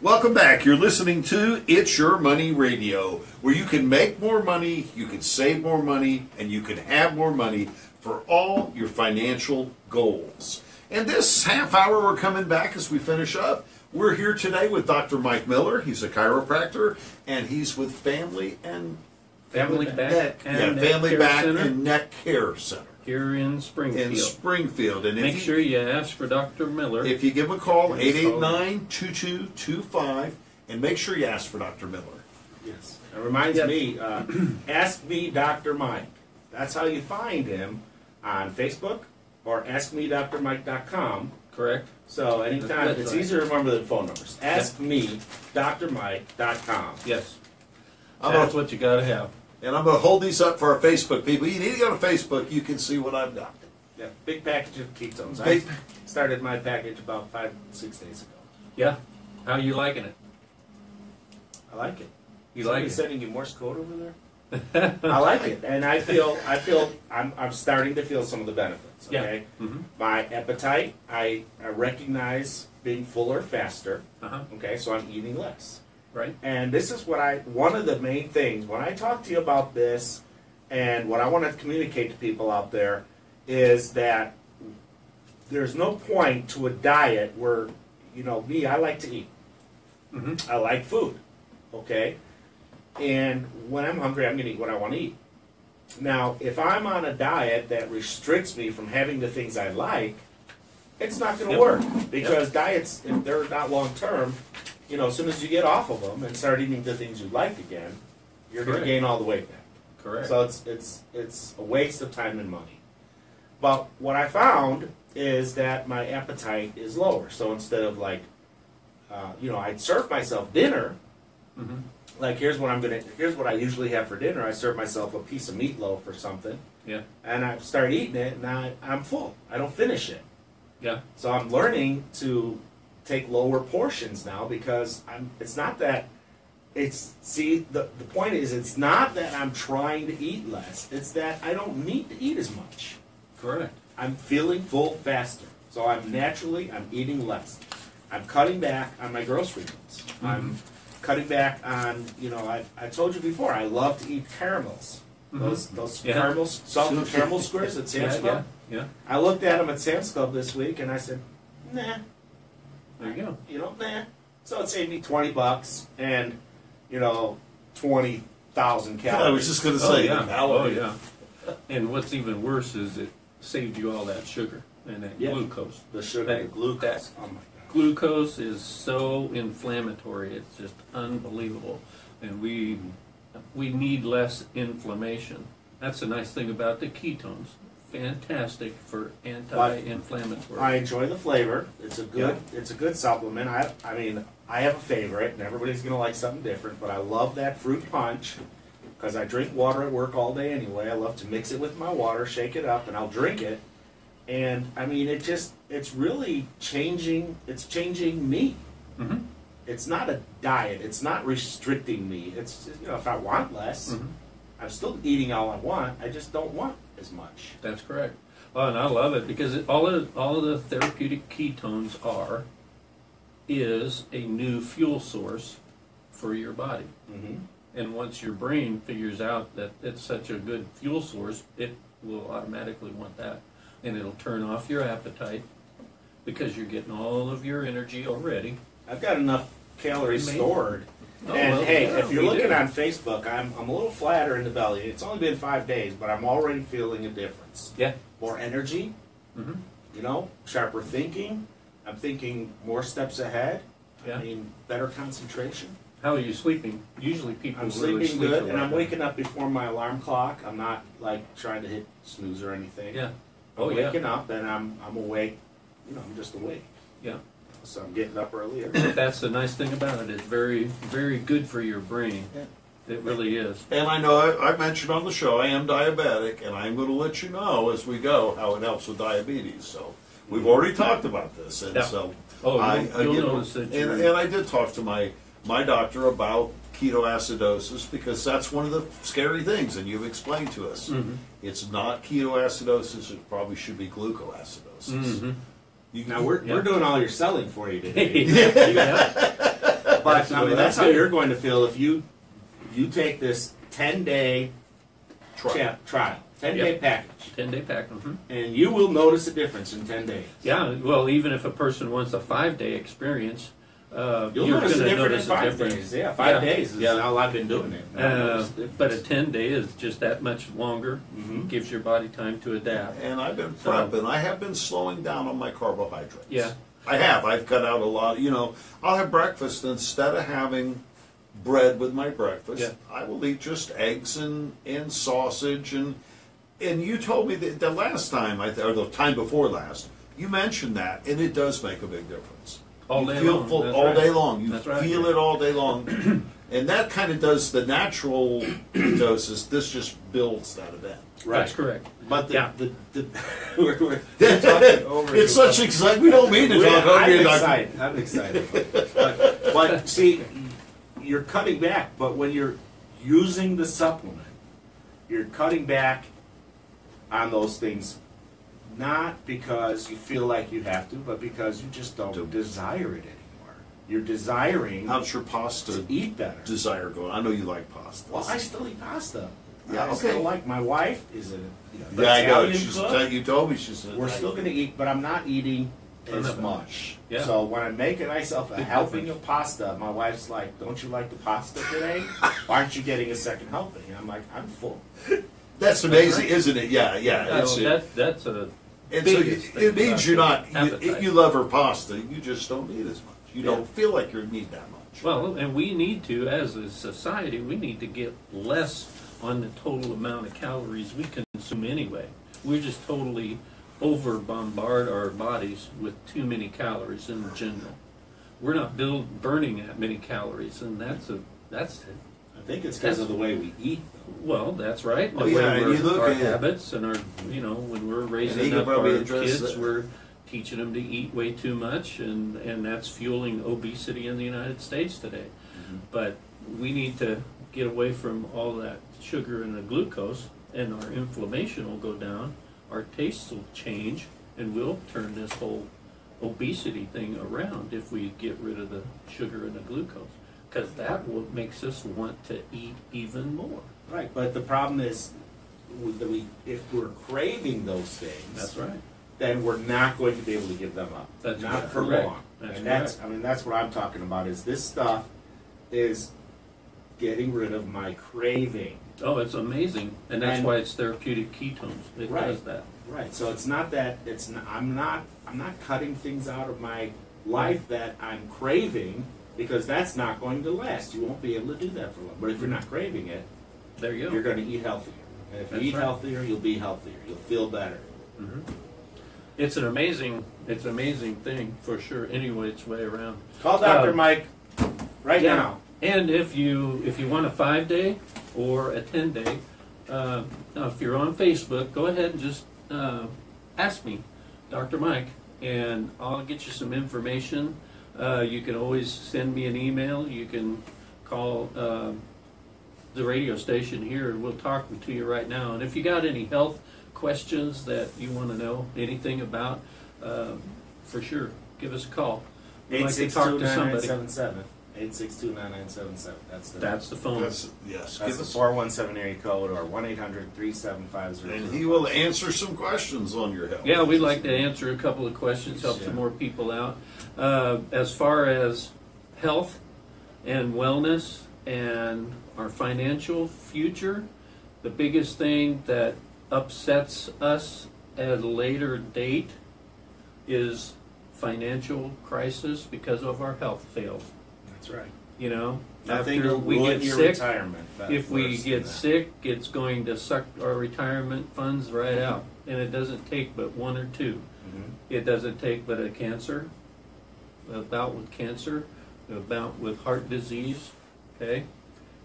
Welcome back. You're listening to It's Your Money Radio, where you can make more money, you can save more money, and you can have more money for all your financial goals. And this half hour, we're coming back as we finish up. We're here today with Dr. Mike Miller. He's a chiropractor, and he's with Family Back and Neck Care Center. Here in Springfield. And make sure you ask for Dr. Miller. If you give him a call, 889-2225, and make sure you ask for Dr. Miller. Yes. It reminds me, ask me Dr. Mike. That's how you find him on Facebook or askmedrmike.com. Correct. So anytime, it's easier to remember than phone numbers. Askmedrmike.com. Yes. That's what you got to have. And I'm going to hold these up for our Facebook people. You need to go to Facebook. You can see what I've got. Yeah, big package of ketones. I started my package about 5-6 days ago. Yeah. How are you liking it? I like it. You like it? Sending you Morse code over there? I like it, and I feel I'm starting to feel some of the benefits. Okay, yeah. Mm-hmm. My appetite, I recognize being fuller faster. Okay, so I'm eating less. Right. And this is one of the main things when I talk to you about this, and what I want to communicate to people out there is that there's no point to a diet where, me, I like to eat. I like food. Okay. And when I'm hungry, I'm going to eat what I want to eat. Now, if I'm on a diet that restricts me from having the things I like, it's not going to work. Because diets, if they're not long-term, as soon as you get off of them and start eating the things you like again, you're going to gain all the weight back. Correct. So it's a waste of time and money. But what I found is that my appetite is lower. So instead of I'd serve myself dinner. Like here's what I usually have for dinner. I serve myself a piece of meatloaf or something. Yeah. And I start eating it, and I'm full. I don't finish it. Yeah. So I'm learning to take lower portions now because it's not that. The point is it's not that I'm trying to eat less. It's that I don't need to eat as much. Correct. I'm feeling full faster. So I'm eating less. I'm cutting back on my grocery bills. I'm cutting back on, I told you before, I love to eat caramels. Those caramels, salted caramel squares at Sam's Club. Yeah. I looked at them at Sam's Club this week and I said, nah. There you go. Nah. So it saved me $20 and, 20,000 calories. I was just going to say, And what's even worse is it saved you all that sugar and that glucose. The sugar, the glucose. Oh my God. Glucose is so inflammatory, it's just unbelievable. And we need less inflammation. That's the nice thing about the ketones. Fantastic for anti-inflammatory. I enjoy the flavor. It's a good supplement. I mean, I have a favorite, and everybody's going to like something different, but I love that fruit punch because I drink water at work all day anyway. I love to mix it with my water, shake it up, and I'll drink it. And I mean, it's really changing. It's changing me. It's not a diet. It's not restricting me. It's if I want less, I'm still eating all I want. I just don't want as much. That's correct. Well, and I love it because all of the therapeutic ketones is a new fuel source for your body. And once your brain figures out that it's such a good fuel source, it will automatically want that. And it'll turn off your appetite because you're getting all of your energy already. I've got enough calories stored. If you're looking on Facebook, I'm a little flatter in the belly. It's only been 5 days, but I'm already feeling a difference. Yeah. More energy, sharper thinking. I'm thinking more steps ahead. Yeah. I mean, better concentration. How are you sleeping? Usually people I'm really sleeping sleep good, and I'm waking up before my alarm clock. I'm not trying to hit snooze or anything. Yeah. I'm waking up and I'm awake. I'm just awake. Yeah. So I'm getting up earlier. That's the nice thing about it. It's very, very good for your brain. Yeah. It really is. And I know I mentioned on the show I am diabetic, and I'm going to let you know as we go how it helps with diabetes. So we've already talked about this, and so you'll notice that. And I did talk to my doctor about ketoacidosis because that's one of the scary things, and you've explained to us. It's not ketoacidosis; it probably should be glucoacidosis. Now we're doing all your selling for you today. But I mean, that's how you're going to feel if you take this 10-day trial, 10-day package. 10-day pack. Mm-hmm. And you will notice a difference in 10 days. Yeah, well, even if a person wants a 5-day experience, you'll you're notice a going to difference in notice a 5 difference. days. Yeah, 5 days is how I've been doing it. But a 10-day is just that much longer. Gives your body time to adapt. And I've been prepping. I have been slowing down on my carbohydrates. Yeah. I have. I've cut out a lot. You know, I'll have breakfast instead of having bread with my breakfast. Yeah. I will eat just eggs and sausage and you told me that the last time, or the time before last, you mentioned that, and it does make a big difference. All you day feel long. full That's all right. day long. You That's right. feel it all day long. And that kind of does the natural doses. This just builds that event. Right. That's correct. But Yeah. we're talking over It's such excitement. We don't mean to talk over I'm you, excited. I'm excited. But see, you're cutting back. But when you're using the supplement, you're cutting back on those things, not because you feel like you have to, but because you just don't desire it anymore. You're desiring How's your pasta to eat better. desire going? I know you like pasta. Well, I still eat pasta. Yeah, I okay. still like. My wife is a Yeah, I know. Italian cook. You told me she's. We're still going to eat, but I'm not eating as Enough. much. Yeah. So when I'm making myself a Big helping difference. of pasta, my wife's like, "Don't you like the pasta today? Why aren't you getting a second helping?" And I'm like, "I'm full." That's amazing, right. isn't it? Yeah, yeah. That's a And so biggest thing it means about you're not. appetite. You love her pasta. You just don't eat as much. You don't feel like you need that much. Well, and we need to, as a society, we need to get less on the total amount of calories we consume anyway. We're just totally over-bombard our bodies with too many calories in general. We're not burning that many calories, and that's I think it's because of the way we eat. well, that's right. The Oh, yeah, way and you look our at- habits and our, when we're And raising he could up probably our address kids, that. we're teaching them to eat way too much, and that's fueling obesity in the United States today. But we need to get away from all that sugar and the glucose, and our inflammation will go down, our tastes will change, and we'll turn this whole obesity thing around if we get rid of the sugar and the glucose. Because that what makes us want to eat even more. Right, but the problem is, if we're craving those things, That's right. then we're not going to be able to give them up. That's not correct. for long. That's and that's what I'm talking about. Is this stuff is getting rid of my craving. Oh, it's amazing, and that's And- why it's therapeutic ketones. It Right. does that. Right. So it's not that I'm not cutting things out of my life that I'm craving, because that's not going to last. You won't be able to do that for long. But if you're not craving it, There you go. you're going to eat healthier. And if you That's eat right. healthier, you'll be healthier. You'll feel better. It's an amazing thing for sure. Any which way around. Call Dr. Um, Mike right Yeah. now. And if you want a 5-day or a 10-day, now if you're on Facebook, go ahead and just ask me, Dr. Mike, and I'll get you some information. You can always send me an email. You can call the radio station here, and we'll talk to you right now. And if you got any health questions that you want to know anything about, for sure, give us a call. We'd like to talk to somebody. 862-9977. 862-9977. That's the phone. Yes. That's Give the us, 417 area code, or 1-800-375-00. and he will answer some questions on your health. Yeah, we'd like to answer a couple of questions, help some more people out. As far as health and wellness and our financial future, the biggest thing that upsets us at a later date is financial crisis because of our health fails. That's right. You know, Nothing after will we ruin get your sick, retirement. That's if we worse than get that. sick, it's going to suck our retirement funds right out. And it doesn't take but one or two. Mhm. It doesn't take but a cancer, a bout with cancer, a bout with heart disease, okay?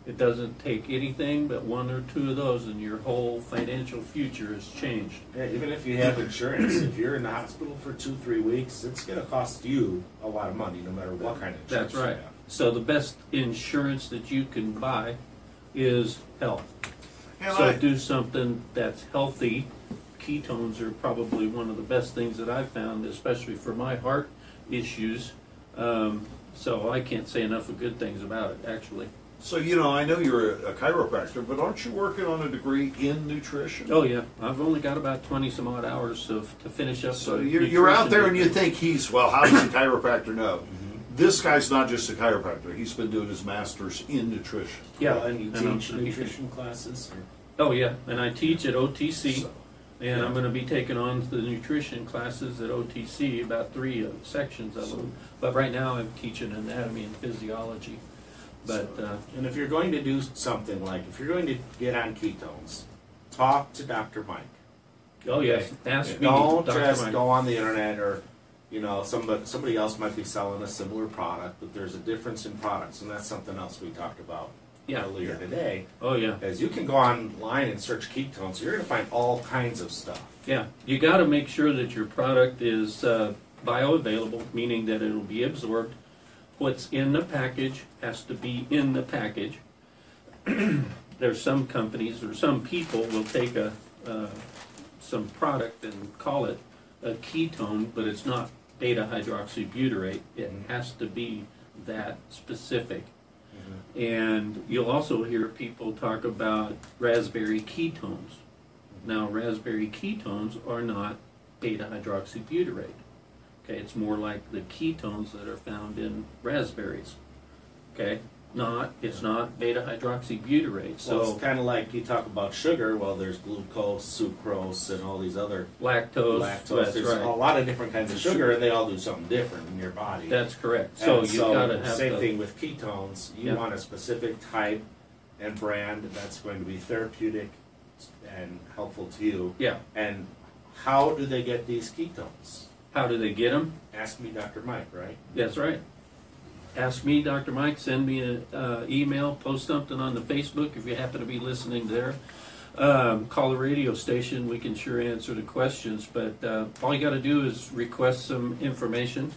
It doesn't take anything but one or two of those, and your whole financial future is changed. Yeah, even if you have insurance, if you're in the hospital for 2-3 weeks, it's going to cost you a lot of money, no matter what kind of insurance That's right. you have. So the best insurance that you can buy is health. And So I- do something that's healthy. Ketones are probably one of the best things that I've found, especially for my heart issues. So I can't say enough of good things about it, actually. So, I know you're a chiropractor, but aren't you working on a degree in nutrition? Oh yeah, I've only got about 20 some odd hours to finish up. So the you're out there and you nutrition think how does a chiropractor know? This guy's not just a chiropractor. He's been doing his master's in nutrition. Yeah, Well, and you and I'm teach gonna be nutrition classes? Oh yeah, and I teach at OTC, So, and yeah. I'm going to be taking on the nutrition classes at OTC, about 3 sections of them. But right now I'm teaching anatomy and physiology. But And if you're going to do something like, if you're going to get on ketones, talk to Dr. Mike. oh yes, ask me, Don't Dr. just Mike. go on the internet or, somebody else might be selling a similar product, but there's a difference in products, and that's something else we talked about Yeah. earlier today. Oh yeah, As you can go online and search ketones, you're going to find all kinds of stuff. yeah. You got to make sure that your product is bioavailable, meaning that it'll be absorbed. What's in the package has to be in the package. There's some companies or some people will take some product and call it a ketone, but it's not beta hydroxybutyrate. It has to be that specific. And you'll also hear people talk about raspberry ketones. Now, raspberry ketones are not beta hydroxybutyrate. Okay, it's more like the ketones that are found in raspberries. Okay, it's not beta hydroxybutyrate. So So it's kind of like you talk about sugar. Well, there's glucose, sucrose, and all these other lactose. lactose. That's There's right. a lot of different kinds of sugar, and they all do something different in your body. That's correct. So And you've got to have same the, thing with ketones. You Yeah. want a specific type and brand that's going to be therapeutic and helpful to you. Yeah. And how do they get these ketones? How do they get them? Ask me, Dr. Mike, right? That's right. Ask me, Dr. Mike. Send me an email. Post something on the Facebook if you happen to be listening there. Call the radio station. We can sure answer the questions. But all you got to do is request some information.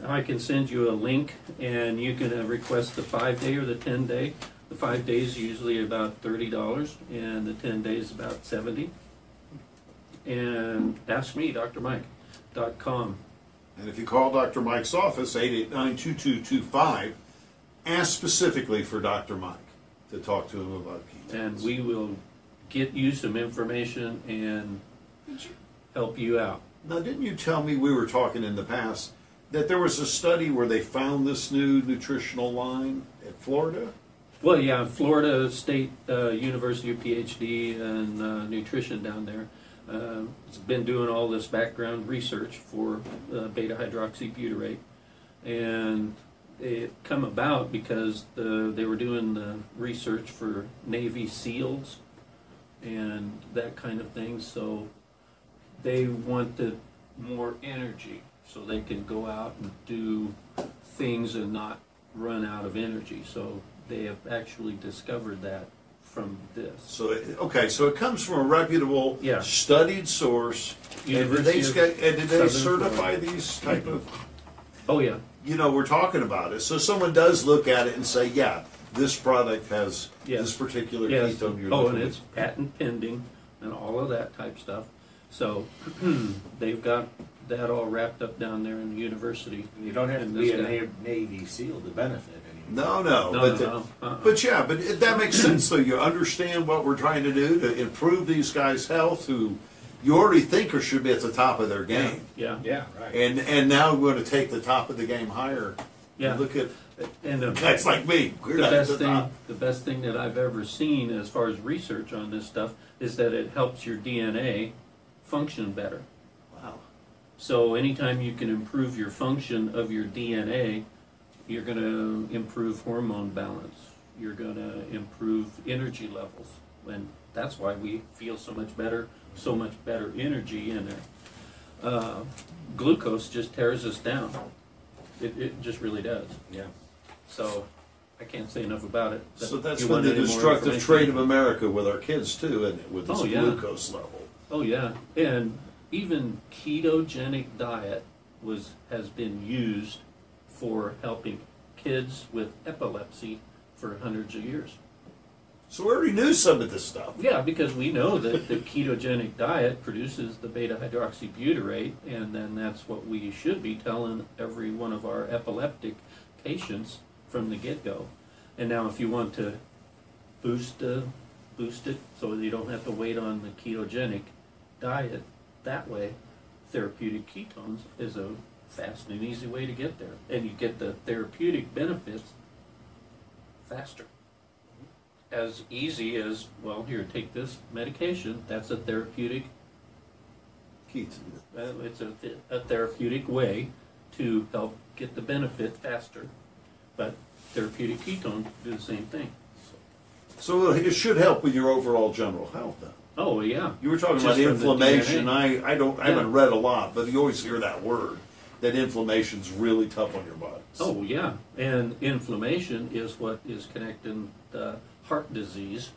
I can send you a link, and you can request the 5-day or the 10-day. The 5 days usually about $30, and the 10 days about $70. And ask me, drmike.com. And if you call Dr. Mike's office, 889-2225, ask specifically for Dr. Mike to talk to him about ketones. And we will get you some information and help you out. Now, didn't you tell me, we were talking in the past, that there was a study where they found this new nutritional line at Florida? Well, yeah, Florida State University of PhD and nutrition down there. It's been doing all this background research for beta hydroxybutyrate, and it come about because they were doing the research for Navy SEALs and that kind of thing. So they wanted more energy so they can go out and do things and not run out of energy. So they have actually discovered that from this. So, so it comes from a reputable, Yeah. studied source. University of And did they Southern certify Florida. these type of, Oh yeah, we're talking about it. So someone does look at it and say, yeah, this product has Yes. this particular yes. ketone you're Oh, looking and at. it's patent pending and all of that type stuff. So they've got that all wrapped up down there in the university. You don't have to And be this a guy- Navy SEAL to benefit anymore. No, No, but no, but yeah, but that makes sense though. You understand what we're trying to do to improve these guys' health, who you already think should be at the top of their game, Yeah, Yeah, right. and now we're going to take the top of the game higher. yeah. Look at And the guys like me. We're the not at best the thing, top. the best thing that I've ever seen as far as research on this stuff is that it helps your DNA function better. Wow. So anytime you can improve your function of your DNA, you're going to improve hormone balance. You're going to improve energy levels, and that's why we feel so much better energy in there. Glucose just tears us down. It just really does. Yeah. So I can't say enough about it. So that's You been want the any more destructive information? trait of America with our kids too, isn't it? With this Oh, yeah. glucose level. Oh yeah, and even ketogenic diet has been used for helping kids with epilepsy for hundreds of years. So we already knew some of this stuff. Yeah, because we know that the ketogenic diet produces the beta-hydroxybutyrate, and then that's what we should be telling every one of our epileptic patients from the get-go. And now if you want to boost it so that you don't have to wait on the ketogenic diet that way, therapeutic ketones is a fast and easy way to get there. And you get the therapeutic benefits faster. As easy as, well, here, take this medication. That's a therapeutic. It's a therapeutic way to help get the benefit faster. But therapeutic ketones do the same thing. So it should help with your overall general health then. Oh yeah. You were talking Just about from the inflammation. DNA. I haven't read a lot, but you always hear that word. That inflammation's really tough on your body. Oh yeah, and inflammation is what is connecting the heart disease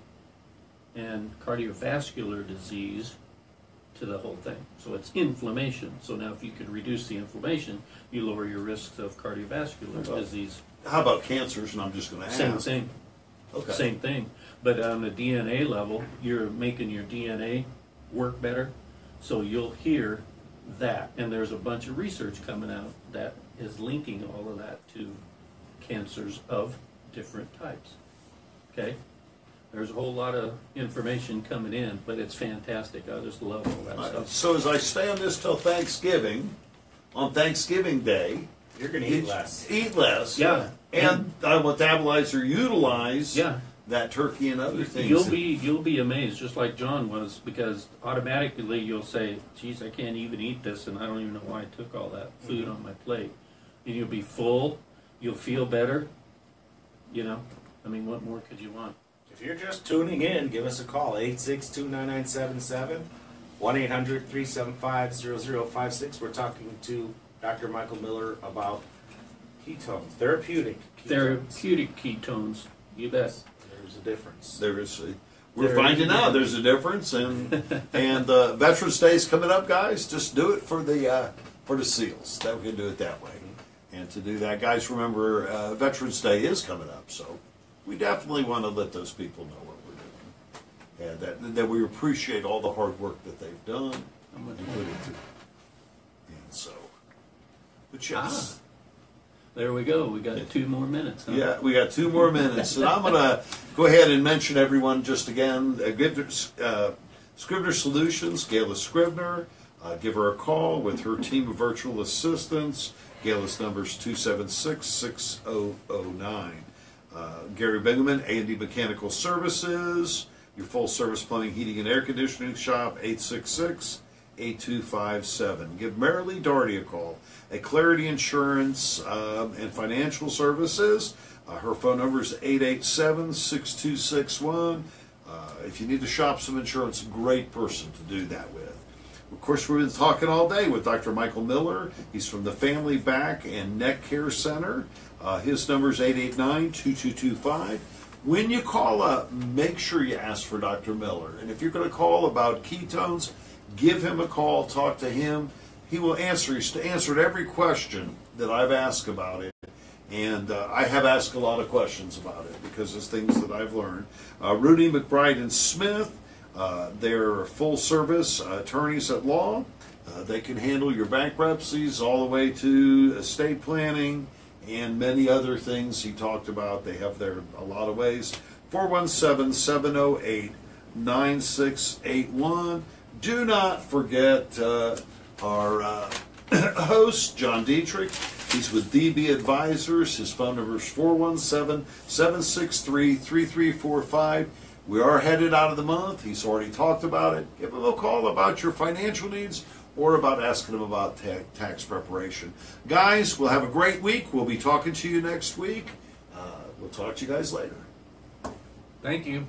and cardiovascular disease to the whole thing. So it's inflammation. So now if you could reduce the inflammation, you lower your risks of cardiovascular disease. How about cancers? And I'm just going to ask. Same. Okay. Same thing. But on the DNA level, you're making your DNA work better. So you'll hear that. And there's a bunch of research coming out that is linking all of that to cancers of different types. Okay? There's a whole lot of information coming in, but it's fantastic. I just love all that stuff. So as I stay on this till Thanksgiving, on Thanksgiving Day, You're going to eat less. Eat less. Yeah. And I will metabolize or utilize Yeah. that turkey and other things. You'll be amazed, just like John was, because automatically you'll say, geez, I can't even eat this, and I don't even know why I took all that food on my plate. And you'll be full, you'll feel better, you know. I mean, what more could you want? If you're just tuning in, give us a call, 862-9977, 1-800-375-0056. We're talking to Dr. Michael Miller about ketones, therapeutic ketones. Therapeutic ketones, you bet. There's a difference. We're finding out there's a difference, and Veterans Day is coming up, guys. Just do it for the SEALs. That we can do it that way. And to do that, guys, remember Veterans Day is coming up, so we definitely want to let those people know what we're doing, and that we appreciate all the hard work that they've done and put into it. And so, but yes. There we go. We got 2 more minutes. Huh? Yeah, we got 2 more minutes, and I'm going to go ahead and mention everyone just again. Scrivener Solutions, Gayla Scrivener. Give her a call with her team of virtual assistants. Gayla's number is 276-6009. Gary Bingaman, A&D Mechanical Services. Your full service plumbing, heating, and air conditioning shop, 866-8257. Give Marilee Doherty a call at Clarity Insurance and Financial Services. Her phone number is 887-6261. If you need to shop some insurance, a great person to do that with. Of course, we've been talking all day with Dr. Michael Miller. He's from the Family Back and Neck Care Center. His number is 889-2225. When you call up, make sure you ask for Dr. Miller. And if you're going to call about ketones, give him a call, talk to him. He will answer. He's answered every question that I've asked about it. And I have asked a lot of questions about it because it's things that I've learned. Rudy McBride and Smith, they're full-service attorneys at law. They can handle your bankruptcies all the way to estate planning and many other things he talked about. They have a lot of ways. 417-708-9681. Do not forget our host, John Dittrich. He's with DB Advisors. His phone number is 417-763-3345. We are headed out of the month. He's already talked about it. Give him a call about your financial needs or about asking him about tax preparation. Guys, we'll have a great week. We'll be talking to you next week. We'll talk to you guys later. Thank you.